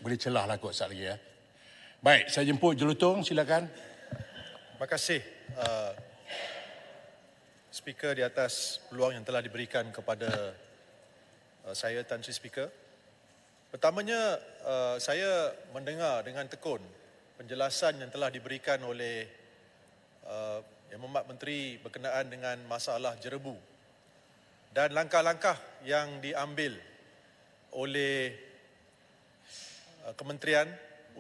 Boleh celah lah kot sekali lagi ya. Baik, saya jemput Jelutong, silakan. Terima kasih Speaker di atas peluang yang telah diberikan kepada saya, Tan Sri Speaker. Pertamanya, saya mendengar dengan tekun penjelasan yang telah diberikan oleh Yang Berhormat Menteri berkenaan dengan masalah jerebu dan langkah-langkah yang diambil oleh Kementerian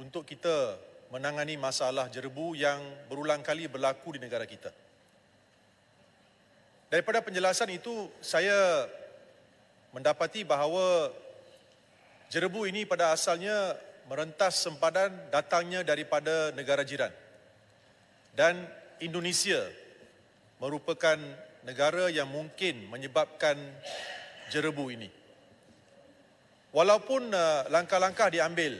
untuk kita menangani masalah jerebu yang berulang kali berlaku di negara kita. Daripada penjelasan itu, saya mendapati bahawa jerebu ini pada asalnya merentas sempadan datangnya daripada negara jiran. Dan Indonesia merupakan negara yang mungkin menyebabkan jerebu ini. Walaupun langkah-langkah diambil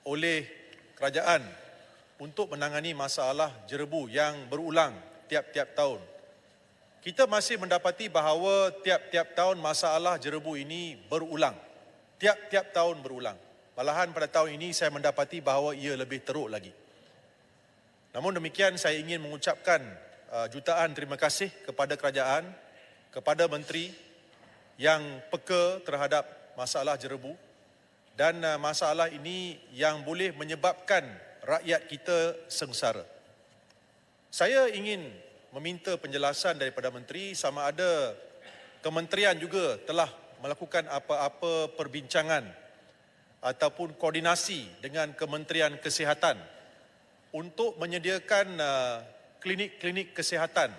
oleh kerajaan untuk menangani masalah jerebu yang berulang tiap-tiap tahun, kita masih mendapati bahawa tiap-tiap tahun masalah jerebu ini berulang. Tiap-tiap tahun berulang. Malahan pada tahun ini saya mendapati bahawa ia lebih teruk lagi. Namun demikian, saya ingin mengucapkan jutaan terima kasih kepada kerajaan, kepada menteri yang peka terhadap masalah jerebu, dan masalah ini yang boleh menyebabkan rakyat kita sengsara. Saya ingin meminta penjelasan daripada menteri sama ada kementerian juga telah melakukan apa-apa perbincangan ataupun koordinasi dengan Kementerian Kesihatan untuk menyediakan klinik-klinik kesihatan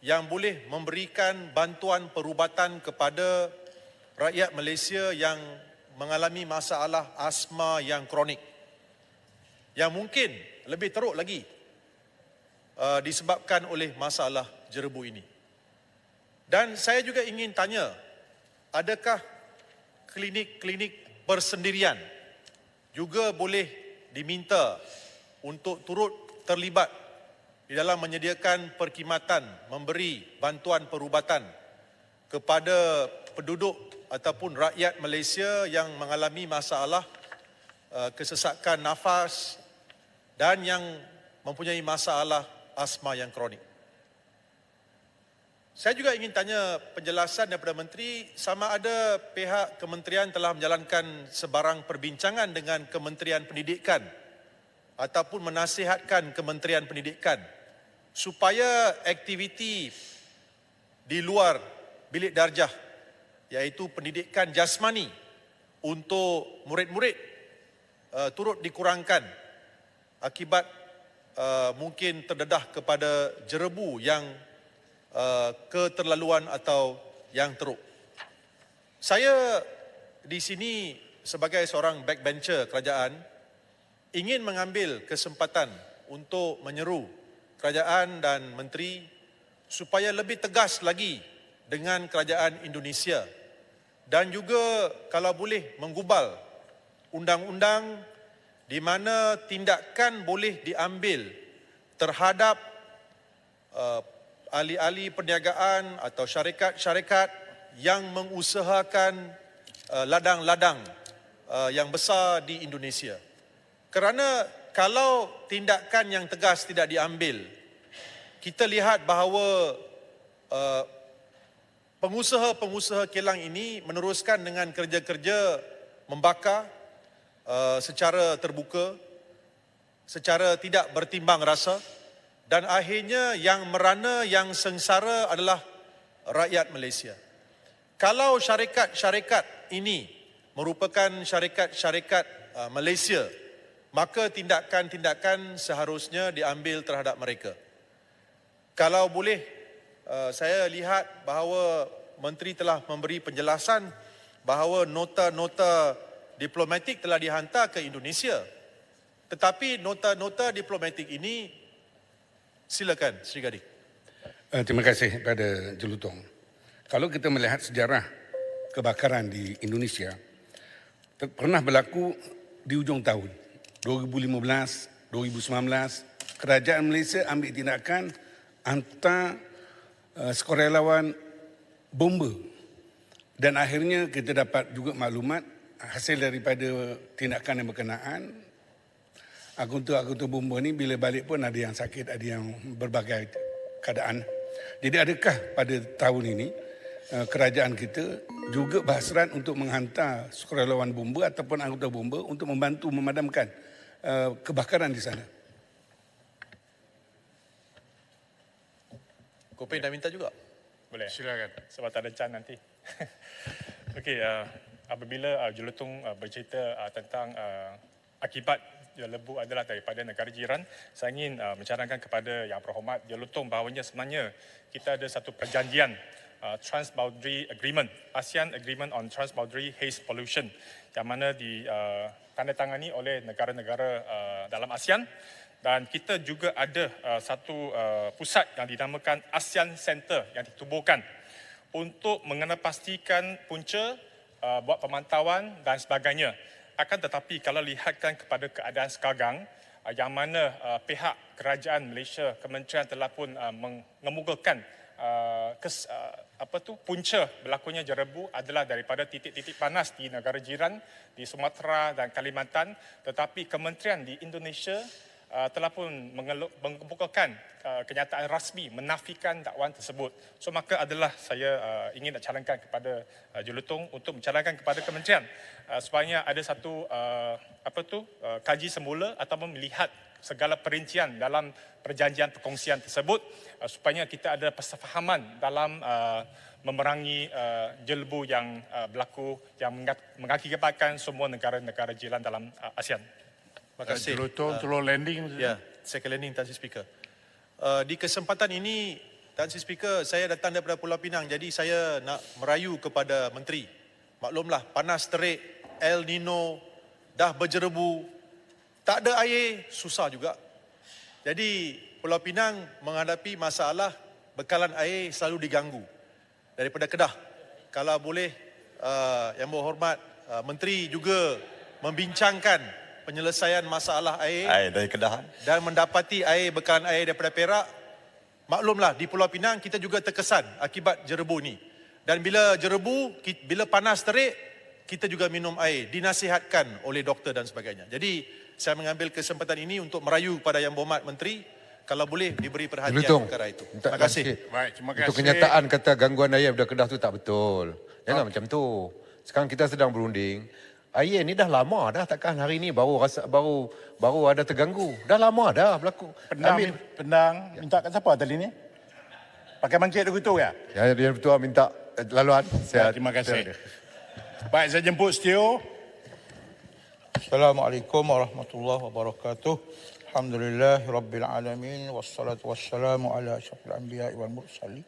yang boleh memberikan bantuan perubatan kepada rakyat Malaysia yang mengalami masalah asma yang kronik, yang mungkin lebih teruk lagi disebabkan oleh masalah jerebu ini. Dan saya juga ingin tanya, adakah klinik-klinik bersendirian juga boleh diminta untuk turut terlibat di dalam menyediakan perkhidmatan memberi bantuan perubatan kepada penduduk ataupun rakyat Malaysia yang mengalami masalah kesesakan nafas dan yang mempunyai masalah asma yang kronik. Saya juga ingin tanya penjelasan daripada menteri sama ada pihak kementerian telah menjalankan sebarang perbincangan dengan Kementerian Pendidikan ataupun menasihatkan Kementerian Pendidikan supaya aktiviti di luar bilik darjah, iaitu pendidikan jasmani untuk murid-murid turut dikurangkan akibat mungkin terdedah kepada jerebu yang keterlaluan atau yang teruk. Saya di sini sebagai seorang backbencher kerajaan ingin mengambil kesempatan untuk menyeru kerajaan dan menteri supaya lebih tegas lagi dengan kerajaan Indonesia dan juga kalau boleh menggubal undang-undang di mana tindakan boleh diambil terhadap ahli-ahli perniagaan atau syarikat-syarikat yang mengusahakan ladang-ladang yang besar di Indonesia. Kerana kalau tindakan yang tegas tidak diambil, kita lihat bahawa pengusaha-pengusaha kilang ini meneruskan dengan kerja-kerja membakar secara terbuka, secara tidak bertimbang rasa, dan akhirnya yang merana, yang sengsara adalah rakyat Malaysia. Kalau syarikat-syarikat ini merupakan syarikat-syarikat Malaysia, maka tindakan-tindakan seharusnya diambil terhadap mereka. Kalau boleh, saya lihat bahawa menteri telah memberi penjelasan bahawa nota-nota diplomatik telah dihantar ke Indonesia. Tetapi nota-nota diplomatik ini, silakan Sri Gading. Terima kasih kepada Jelutong. Kalau kita melihat sejarah kebakaran di Indonesia, pernah berlaku di hujung tahun 2015, 2019, kerajaan Malaysia ambil tindakan hantar sukarelawan bomba. Dan akhirnya kita dapat juga maklumat hasil daripada tindakan yang berkenaan, akuntun bomba ni bila balik pun ada yang sakit, ada yang berbagai keadaan. Jadi adakah pada tahun ini kerajaan kita juga berhasrat untuk menghantar sukarelawan bomba ataupun anggota bomba untuk membantu memadamkan kebakaran di sana? Kopin dah minta juga. Boleh. Silakan. Sebab tak ada can nanti. Okey, apabila Jelutong bercerita tentang akibat Jelebu adalah daripada negara jiran, saya ingin mencarankan kepada Yang Berhormat Jelutong bahawanya sebenarnya kita ada satu perjanjian Trans-Boundary Agreement, ASEAN Agreement on Trans-Boundary Haze Pollution, yang mana ditandatangani oleh negara-negara dalam ASEAN. Dan kita juga ada satu pusat yang dinamakan ASEAN Center yang ditubuhkan untuk mengenapastikan punca, buat pemantauan dan sebagainya. Akan tetapi kalau lihatkan kepada keadaan sekarang, yang mana pihak kerajaan Malaysia, kementerian telah pun mengemukakan punca berlakunya jerebu adalah daripada titik-titik panas di negara jiran, di Sumatera dan Kalimantan, tetapi kementerian di Indonesia telah pun mengemukakan kenyataan rasmi menafikan dakwaan tersebut. So maka adalah saya ingin nak calonkan kepada Jelutong untuk mencalonkan kepada kementerian supaya ada satu kaji semula ataupun melihat segala perincian dalam perjanjian perkongsian tersebut supaya kita ada persefahaman dalam memerangi jelebu yang berlaku yang mengakibatkan semua negara-negara jiran dalam ASEAN. Terima kasih. Jelutong telur landing. Ya, second landing Tan Sri Speaker. Di kesempatan ini, Tan Sri Speaker, saya datang daripada Pulau Pinang, jadi saya nak merayu kepada Menteri. Maklumlah, panas terik, El Nino, dah berjerebu, tak ada air, susah juga. Jadi, Pulau Pinang menghadapi masalah bekalan air selalu diganggu daripada Kedah. Kalau boleh, Yang Berhormat Menteri juga membincangkan penyelesaian masalah air dari Kedah dan mendapati air bekalan air daripada Perak. Maklumlah di Pulau Pinang kita juga terkesan akibat jerebu ni. Dan bila jerebu, bila panas terik, kita juga minum air, dinasihatkan oleh doktor dan sebagainya. Jadi saya mengambil kesempatan ini untuk merayu kepada Yang Berhormat Menteri, kalau boleh diberi perhatian Jelutong, perkara itu. minta Terima kasih. Baik, terima kasih. Untuk kenyataan kata gangguan air daripada Kedah tu tak betul. Jangan macam tu. Sekarang kita sedang berunding. Air ni dah lama dah, takkan hari ni baru ada terganggu. Dah lama dah berlaku. Pendang, minta kat siapa tadi ni? Pakai bangkit tu gitu ya? Ya, dia betul minta laluan. Terima kasih. Baik, saya jemput Setio. Assalamualaikum warahmatullahi wabarakatuh. Alhamdulillah rabbil alamin wassalatu wassalamu ala asyrafil anbiya'i wal mursalin